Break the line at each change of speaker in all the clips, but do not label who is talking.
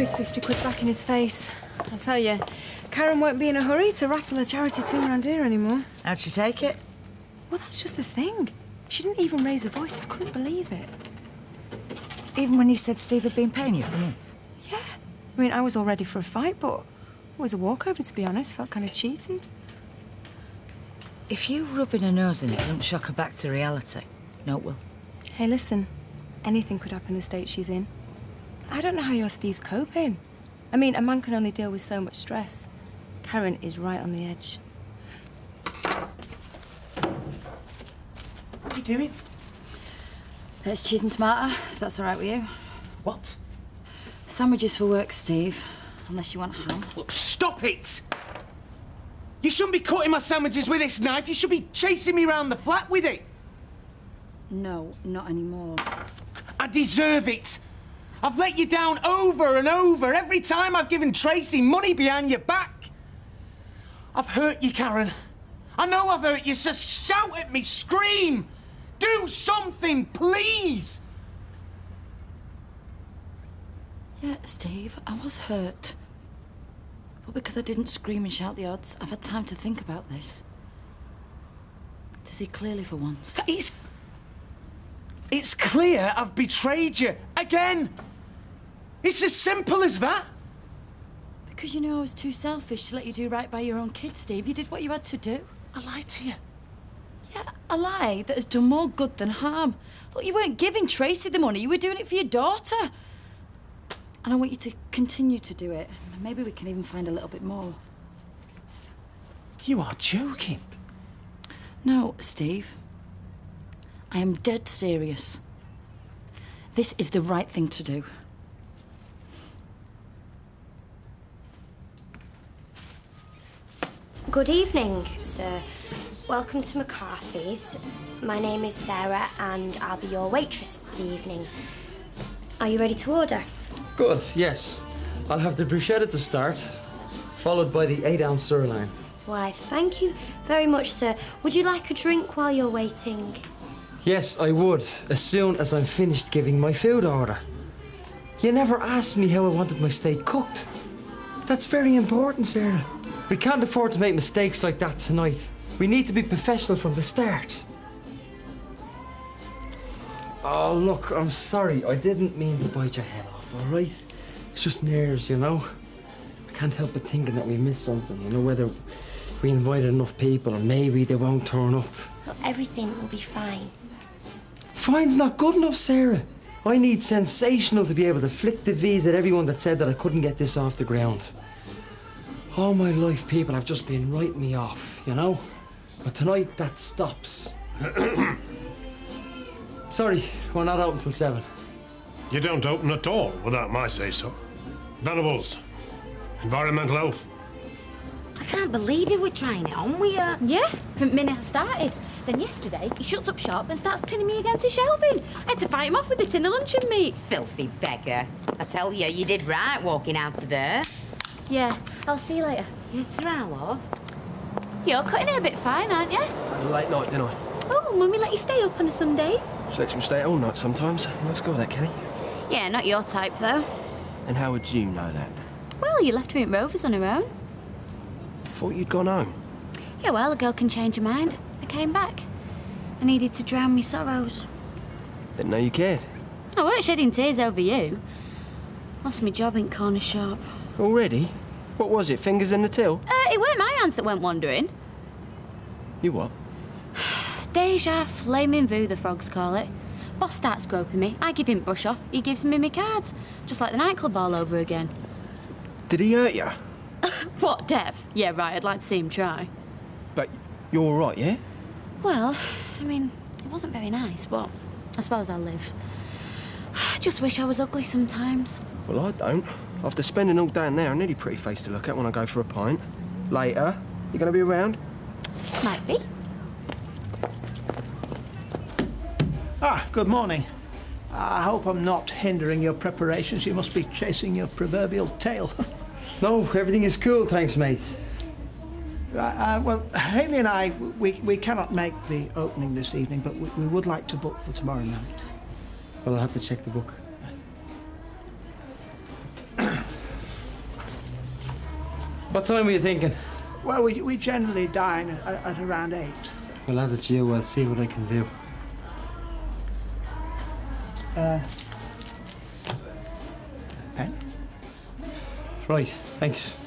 his 50 quid back in his face. I'll tell you, Karen won't be in a hurry to rattle a charity tin around here anymore.
How'd she take it?
Well, that's just the thing. She didn't even raise her voice. I couldn't believe it.
Even when you said Steve had been paying you for months?
Yeah. I mean, I was all ready for a fight, but it was a walkover, to be honest. Felt kind of cheated.
If you rubbing her nose in it doesn't shock her back to reality, no, it will.
Hey, listen. Anything could happen in the state she's in. I don't know how your Steve's coping. I mean, a man can only deal with so much stress. Karen is right on the edge.
What are you doing?
It's cheese and tomato, if that's all right with you.
What?
Sandwiches for work, Steve. Unless you want ham.
Look, stop it! You shouldn't be cutting my sandwiches with this knife. You should be chasing me around the flat with it.
No, not anymore.
I deserve it. I've let you down over and over. Every time I've given Tracy money behind your back. I've hurt you, Karen. I know I've hurt you, so shout at me, scream. Do something, please.
Yeah, Steve, I was hurt. But because I didn't scream and shout the odds, I've had time to think about this. To see clearly for once.
It's clear I've betrayed you. Again. It's as simple as that.
Because you knew I was too selfish to let you do right by your own kid, Steve. You did what you had to do.
I lied to you.
Yeah, a lie that has done more good than harm. Look, you weren't giving Tracy the money. You were doing it for your daughter. And I want you to continue to do it. Maybe we can even find a little bit more.
You are joking.
No, Steve. I am dead serious. This is the right thing to do.
Good evening, sir. Welcome to McCarthy's. My name is Sarah and I'll be your waitress for the evening. Are you ready to order?
Good, yes. I'll have the bruschetta to start, followed by the 8-ounce sirloin.
Why, thank you very much, sir. Would you like a drink while you're waiting?
Yes, I would, as soon as I'm finished giving my food order. You never asked me how I wanted my steak cooked. That's very important, Sarah. We can't afford to make mistakes like that tonight. We need to be professional from the start. Oh, look, I'm sorry. I didn't mean to bite your head off, all right? It's just nerves, you know? I can't help but thinking that we missed something, you know, whether we invited enough people or maybe they won't turn up.
Well, everything will be fine.
Fine's not good enough, Sarah. I need sensational to be able to flick the V's at everyone that said that I couldn't get this off the ground. All my life, people have just been writing me off, you know? But tonight, that stops. Sorry, we're not open till 7.
You don't open at all, without my say-so. Venables, environmental health.
I can't believe it, we're trying it on,
Yeah, from the minute I started. Then yesterday, he shuts up shop and starts pinning me against his shelving. I had to fight him off with a tin of luncheon meat.
Filthy beggar. I tell you, you did right walking out of there.
Yeah, I'll see you later.
It's around, love.
You're cutting it a bit fine, aren't you?
Had a late night, didn't I?
Oh, Mummy let you stay up on a Sunday.
She lets me stay all night sometimes. Nice girl, that, Kenny.
Yeah, not your type, though.
And how would you know that?
Well, you left me at Rovers on her own.
Thought you'd gone home.
Yeah, well, a girl can change her mind. I came back. I needed to drown my sorrows.
Didn't know you cared.
I weren't shedding tears over you. Lost my job in corner shop.
Already? What was it, fingers in the till?
It weren't my hands that went wandering.
You what?
Deja flaming vu, the frogs call it. Boss starts groping me. I give him brush off. He gives me my cards. Just like the nightclub all over again.
Did he hurt you?
What, Dev? Yeah, right, I'd like to see him try.
But you're all right, yeah?
Well, I mean, it wasn't very nice, but I suppose I'll live. Just wish I was ugly sometimes.
Well, I don't. After spending all day in there, I need a pretty face to look at when I go for a pint. Later. You gonna be around?
Might be.
Ah, good morning. I hope I'm not hindering your preparations. You must be chasing your proverbial tail.
No, everything is cool, thanks, mate.
Well, Haley and I, we cannot make the opening this evening, but we would like to book for tomorrow night.
Well, I'll have to check the book. What time were you thinking?
Well, we generally dine at around 8.
Well, as it's you, I'll see what I can do.
Pen?
Right, thanks.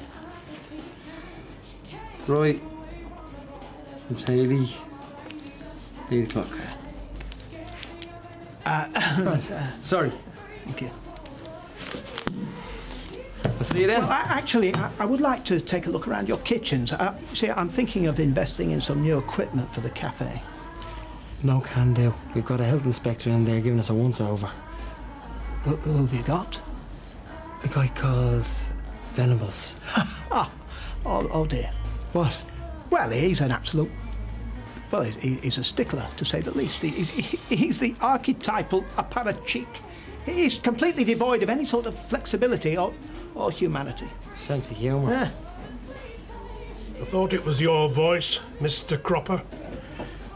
Right. It's Haley. 8 o'clock. Sorry.
Thank you.
I'll see you then.
Well, actually, I would like to take a look around your kitchens. See, I'm thinking of investing in some new equipment for the cafe.
No can do. We've got a health inspector in there giving us a once-over.
Who have you got?
A guy called Venables.
Oh dear.
What?
Well, he's an absolute... Well, he's a stickler, to say the least. He's the archetypal apparatchik. He's completely devoid of any sort of flexibility or humanity.
Sense of humour.
Yeah.
I thought it was your voice, Mr. Cropper.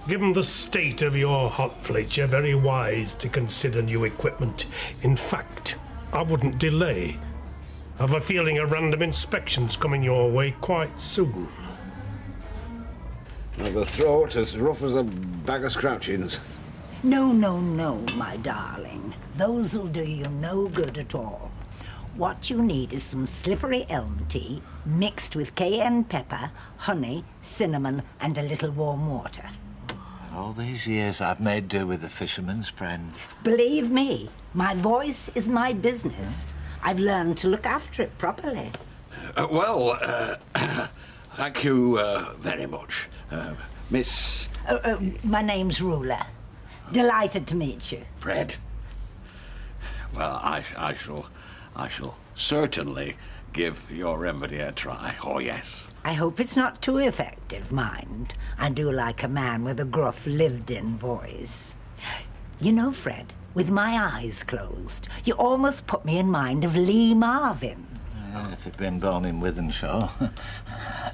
Given the state of your hot plate, you're very wise to consider new equipment. In fact, I wouldn't delay. I've a feeling a random inspection's coming your way quite soon.
I've a throat as rough as a bag of scratchings.
No, no, no, my darling. Those'll do you no good at all. What you need is some slippery elm tea mixed with cayenne pepper, honey, cinnamon, and a little warm water.
All these years I've made do with the fisherman's friend.
Believe me, my voice is my business. I've learned to look after it properly.
Thank you very much, Miss...
My name's Ruler. Delighted to meet you.
Fred. Well, I shall certainly give your remedy a try. Oh, yes.
I hope it's not too effective, mind. I do like a man with a gruff, lived-in voice. You know, Fred, with my eyes closed, you almost put me in mind of Lee Marvin.
If you'd been born in Withenshaw.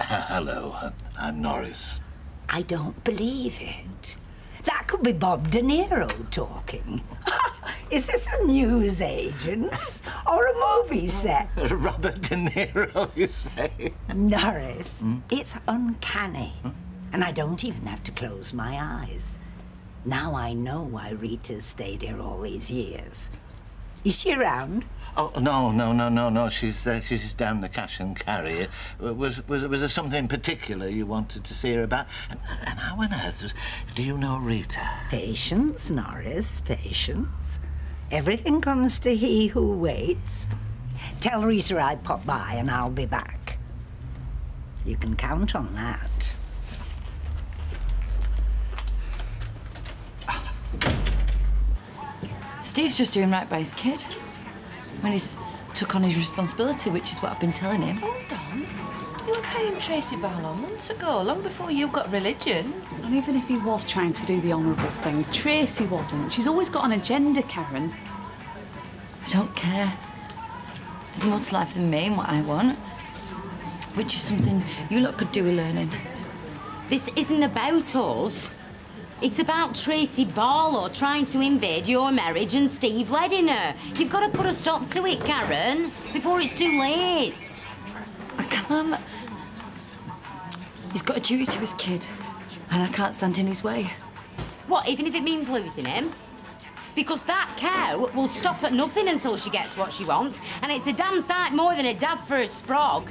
Hello, I'm Norris.
I don't believe it. That could be Bob De Niro talking. Is this a news agent or a movie set?
Robert De Niro, you say?
Norris, it's uncanny. And I don't even have to close my eyes. Now I know why Rita's stayed here all these years. Is she around?
Oh, no. She's down the cash and carry. Was there something particular you wanted to see her about? And how on earth do you know Rita?
Patience, Norris, patience. Everything comes to he who waits. Tell Rita I pop by and I'll be back. You can count on that.
Steve's just doing right by his kid. When he's took on his responsibility, which is what I've been telling him.
Hold on. You were paying Tracy Barlow months ago, long before you got religion.
And even if he was trying to do the honourable thing, Tracy wasn't. She's always got an agenda, Karen.
I don't care. There's more to life than me and what I want. Which is something you lot could do with learning.
This isn't about us. It's about Tracy Barlow trying to invade your marriage and Steve letting her. You've got to put a stop to it, Karen, before it's too late.
I can't. He's got a duty to his kid, and I can't stand in his way.
What, even if it means losing him? Because that cow will stop at nothing until she gets what she wants, and it's a damn sight more than a dab for a sprog.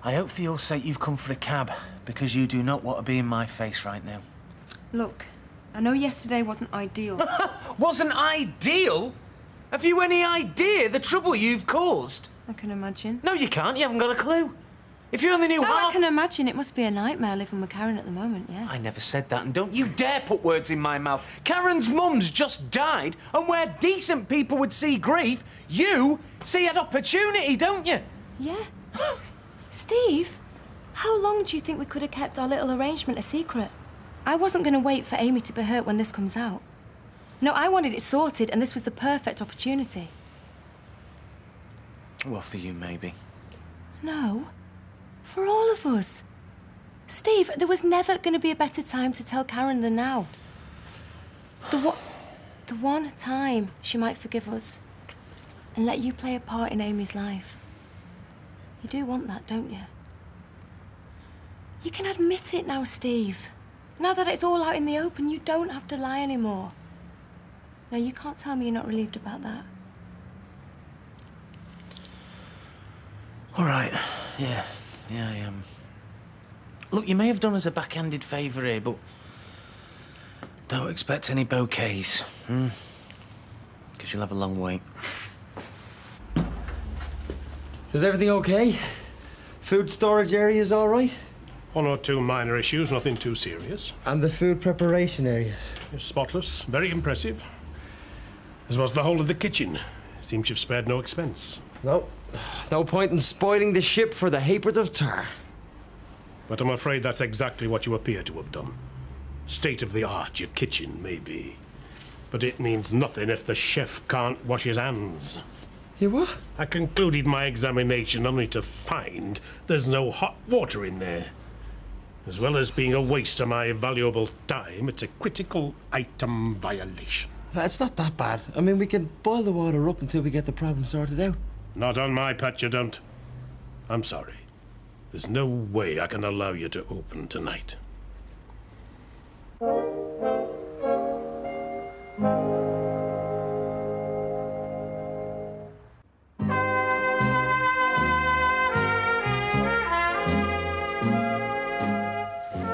I hope for your sake you've come for a cab, because you do not want to be in my face right now.
Look, I know yesterday wasn't ideal.
Wasn't ideal? Have you any idea the trouble you've caused?
I can imagine.
No, you can't. You haven't got a clue. If you only knew half...
I can imagine. It must be a nightmare living with Karen at the moment, yeah.
I never said that, and don't you dare put words in my mouth. Karen's mum's just died, and where decent people would see grief, you see an opportunity, don't you?
Yeah. Steve, how long do you think we could have kept our little arrangement a secret? I wasn't going to wait for Amy to be hurt when this comes out. No, I wanted it sorted, and this was the perfect opportunity.
Well, for you, maybe.
No, for all of us. Steve, there was never going to be a better time to tell Karen than now. The one time she might forgive us and let you play a part in Amy's life. You do want that, don't you? You can admit it now, Steve. Now that it's all out in the open, you don't have to lie anymore. Now, you can't tell me you're not relieved about that.
All right. Yeah, I am. Look, you may have done us a backhanded favour here, but don't expect any bouquets, because you'll have a long wait.
Is everything okay? Food storage area's all right?
One or two minor issues, nothing too serious.
And the food preparation areas?
Spotless, very impressive. As was the whole of the kitchen. Seems you've spared no expense.
No. No point in spoiling the ship for the ha'porth of tar.
But I'm afraid that's exactly what you appear to have done. State of the art, your kitchen, maybe. But it means nothing if the chef can't wash his hands.
You what?
I concluded my examination only to find there's no hot water in there. As well as being a waste of my valuable time, it's a critical item violation.
It's not that bad. I mean, we can boil the water up until we get the problem sorted out.
Not on my patch, you don't. I'm sorry. There's no way I can allow you to open tonight.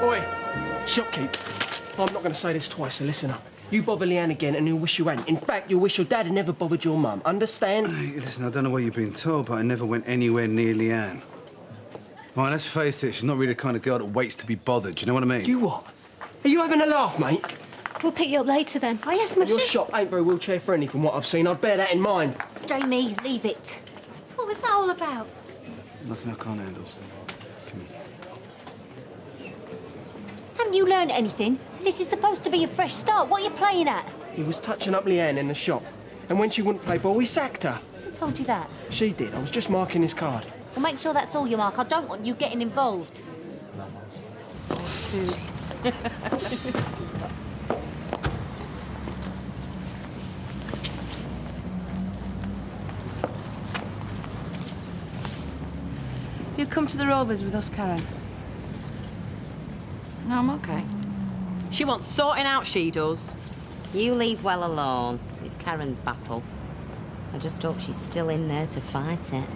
Oi, shopkeep. I'm not going to say this twice, so listen up. You bother Leanne again and you'll wish you hadn't. In fact, you'll wish your dad had never bothered your mum. Understand?
Hey, listen, I don't know what you've been told, but I never went anywhere near Leanne. Well, let's face it, she's not really the kind of girl that waits to be bothered. Do you know what I mean?
You what? Are you having a laugh, mate?
We'll pick you up later then. Oh, yes, my
Your shop ain't very wheelchair-friendly from what I've seen. I'd bear that in mind.
Jamie, leave it. What was that all about?
Nothing I can't handle.
Haven't you learned anything? This is supposed to be a fresh start. What are you playing at?
He was touching up Leanne in the shop. And when she wouldn't play ball, we sacked her.
Who told you that?
She did. I was just marking his card.
Well, make sure that's all you mark. I don't want you getting involved.
You come to the Rovers with us, Karen?
No, I'm okay.
She wants sorting out, she does.
You leave well alone. It's Karen's battle. I just hope she's still in there to fight it.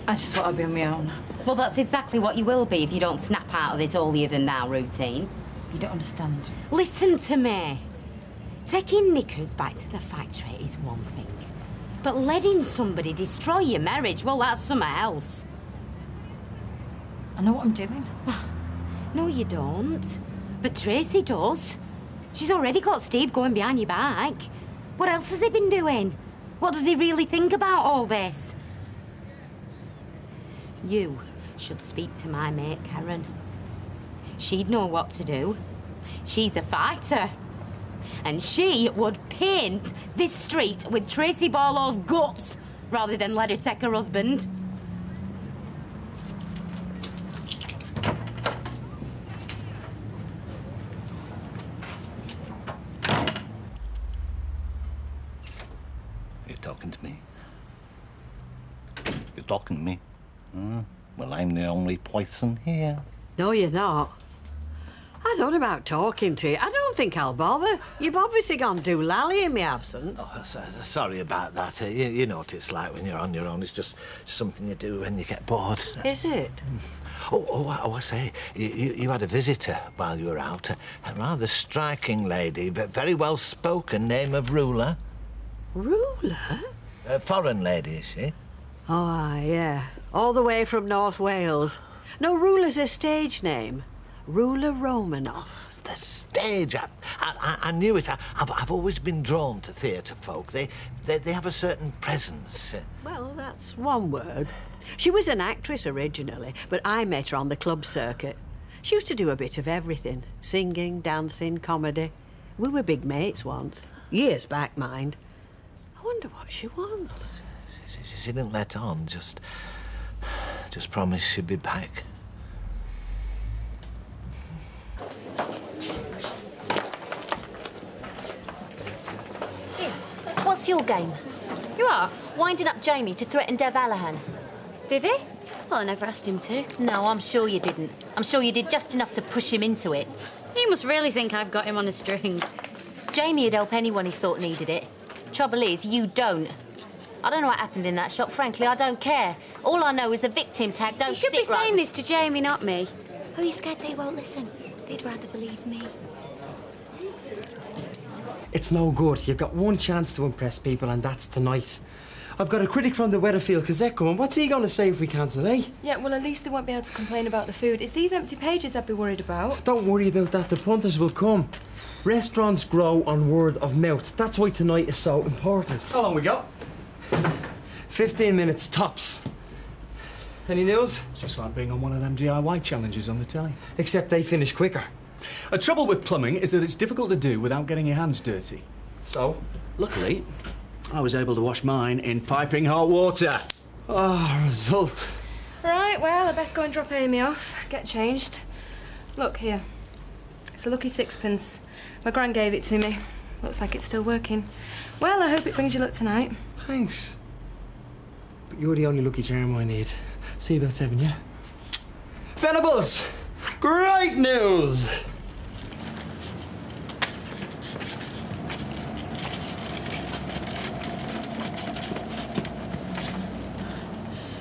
I just thought I'd be on my own.
Well, that's exactly what you will be if you don't snap out of this holier-than-thou routine.
You don't understand.
Listen to me. Taking knickers back to the factory is one thing. But letting somebody destroy your marriage, well, that's something else.
I know what I'm doing.
No, you don't. But Tracy does. She's already got Steve going behind your back. What else has he been doing? What does he really think about all this? You should speak to my mate, Karen. She'd know what to do. She's a fighter. And she would paint this street with Tracy Barlow's guts rather than let her take her husband.
You're talking to me? You're talking to me? Well, I'm the only poison here.
No, you're not. I don't know about talking to you. I don't think I'll bother. You've obviously gone doolally in my absence.
Oh, sorry about that. You know what it's like when you're on your own. It's just something you do when you get bored.
Is it?
I say, you had a visitor while you were out. A rather striking lady, but very well spoken, name of Ruler.
Ruler?
A foreign lady, is she?
Oh, aye, yeah. All the way from North Wales. No, Ruler's a stage name. Ruler Romanoff.
The stage. I knew it. I've always been drawn to theatre folk. They have a certain presence.
Well, that's one word. She was an actress originally, but I met her on the club circuit. She used to do a bit of everything. Singing, dancing, comedy. We were big mates once. Years back, mind. I wonder what she wants.
She didn't let on, just promised she'd be back.
your game?
You are?
Winding up Jamie to threaten Dev Allahan.
Did he? Well, I never asked him to.
No, I'm sure you didn't. I'm sure you did just enough to push him into it.
He must really think I've got him on a string.
Jamie'd help anyone he thought needed it. Trouble is, you don't. I don't know what happened in that shop. Frankly, I don't care. All I know is the victim tag don't sit right.
You should be saying this to Jamie, not me.
Are you scared they won't listen? They'd rather believe me.
It's no good. You've got one chance to impress people, and that's tonight. I've got a critic from the Weatherfield Gazette coming. What's he going to say if we cancel, eh?
Yeah, well, at least they won't be able to complain about the food. It's these empty pages I'd be worried about.
Don't worry about that. The punters will come. Restaurants grow on word of mouth. That's why tonight is so important.
How long we got?
15 minutes tops. Any news?
It's just like being on one of them DIY challenges on the telly.
Except they finish quicker.
The trouble with plumbing is that it's difficult to do without getting your hands dirty.
So?
Luckily, I was able to wash mine in piping hot water.
Ah, result.
Right, well, I best go and drop Amy off. Get changed. Look, here. It's a lucky sixpence. My gran gave it to me. Looks like it's still working. Well, I hope it brings you luck tonight.
Thanks. But you're the only lucky charm I need. See you about 7, yeah? Venables! Great news!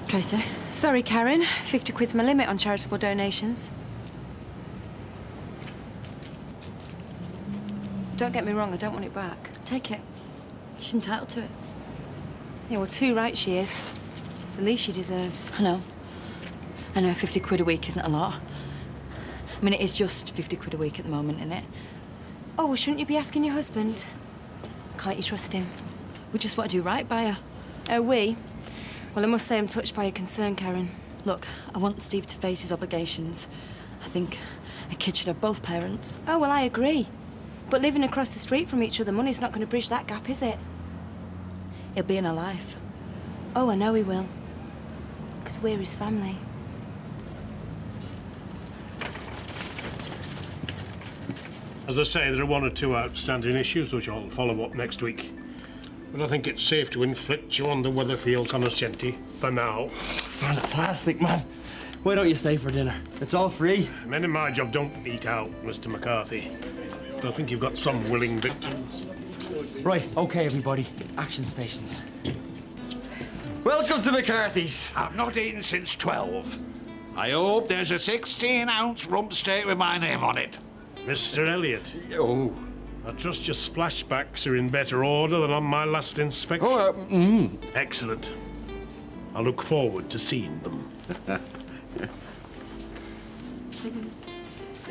Tracy?
Sorry, Karen. 50 quid's my limit on charitable donations. Don't get me wrong, I don't want it back.
Take it. She's entitled to it.
Yeah, well, too right she is. It's the least she deserves.
I know. I know 50 quid a week isn't a lot. I mean, it is just 50 quid a week at the moment, isn't it?
Oh, well, shouldn't you be asking your husband? Can't you trust him?
We just want to do right by her.
Oh, we? Well, I must say I'm touched by your concern, Karen.
Look, I want Steve to face his obligations. I think a kid should have both parents.
Oh, well, I agree. But living across the street from each other, money's not going to bridge that gap, is it?
He'll be in her life.
Oh, I know he will. Because we're his family.
As I say, there are 1 or 2 outstanding issues which I'll follow up next week. But I think it's safe to inflict you on the Weatherfield Conoscenti for now.
Fantastic, man. Why don't you stay for dinner? It's all free.
Men in my job don't eat out, Mr. McCarthy. But I think you've got some willing victims.
Right, OK, everybody. Action stations. Welcome to McCarthy's.
I've not eaten since 12. I hope there's a 16-ounce rump steak with my name on it.
Mr. Elliot.
Oh.
I trust your splashbacks are in better order than on my last inspection. Excellent. I look forward to seeing them.
Look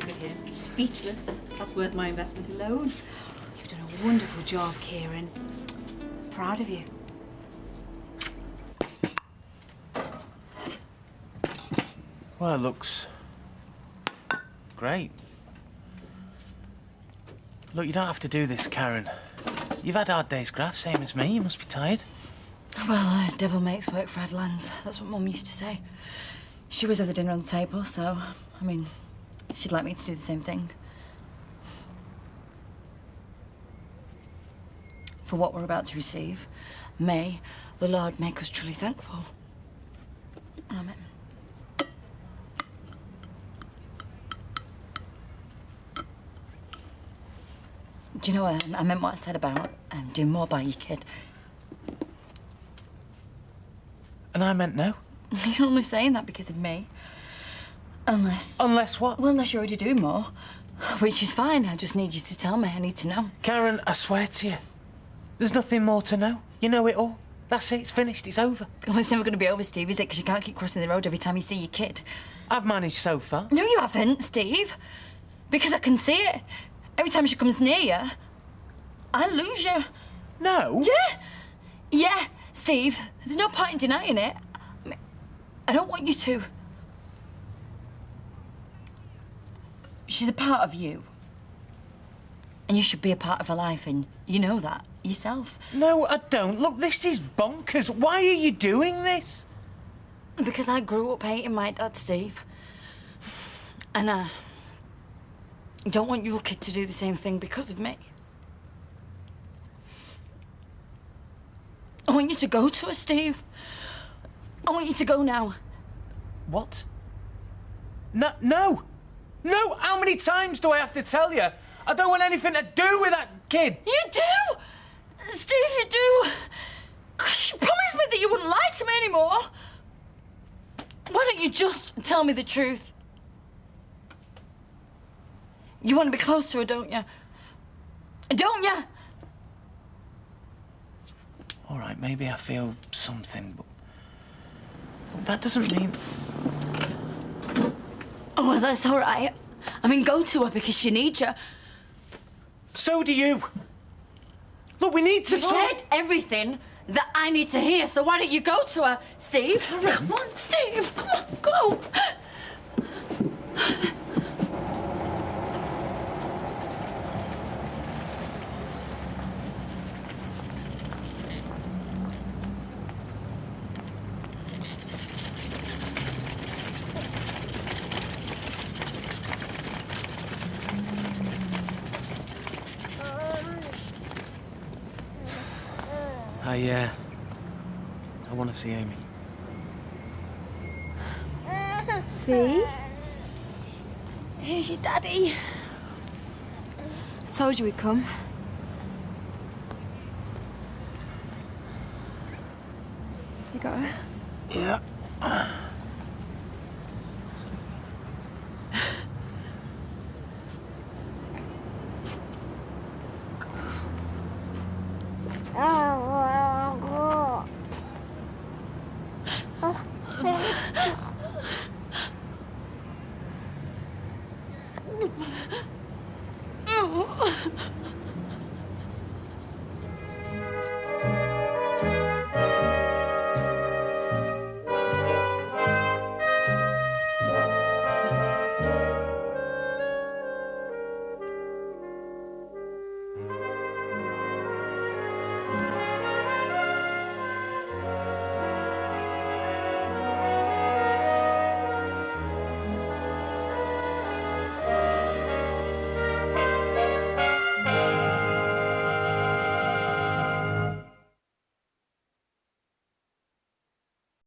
at him, speechless. That's worth my investment alone. You've done a wonderful job, Kieran. Proud of you.
Well, it looks great. Look, you don't have to do this, Karen. You've had hard days, Graf, same as me. You must be tired.
Well, devil makes work for Adlands. That's what Mum used to say. She was at the dinner on the table, so, I mean, she'd like me to do the same thing. For what we're about to receive, may the Lord make us truly thankful. Amen. Do you know what? I meant what I said about doing more by your kid.
And I meant no.
You're only saying that because of me. Unless...
Unless what?
Well, unless you're already doing more. Which is fine. I just need you to tell me. I need to know.
Karen, I swear to you, there's nothing more to know. You know it all. That's it. It's finished. It's over.
Well, it's never going to be over, Steve, is it? Because you can't keep crossing the road every time you see your kid.
I've managed so far.
No, you haven't, Steve. Because I can see it. Every time she comes near you, I lose you.
No?
Yeah. Yeah, Steve. There's no point in denying it. I mean, I don't want you to. She's a part of you. And you should be a part of her life, and you know that yourself.
No, I don't. Look, this is bonkers. Why are you doing this?
Because I grew up hating my dad, Steve. And I don't want your kid to do the same thing because of me. I want you to go to her, Steve. I want you to go now.
What? No, no! No! How many times do I have to tell you? I don't want anything to do with that kid!
You do! Steve, you do! Gosh, you promised me that you wouldn't lie to me anymore. Why don't you just tell me the truth? You want to be close to her, don't you? Don't you?
All right, maybe I feel something, but that doesn't mean...
Oh, well, that's all right. I mean, go to her because she needs you.
So do you. Look, we need to
You've
talk...
heard everything that I need to hear, so why don't you go to her, Steve? Come on, Steve. Come on, go.
I want to see Amy.
See? Here's your daddy. I told you we'd come. You got her?
Yeah.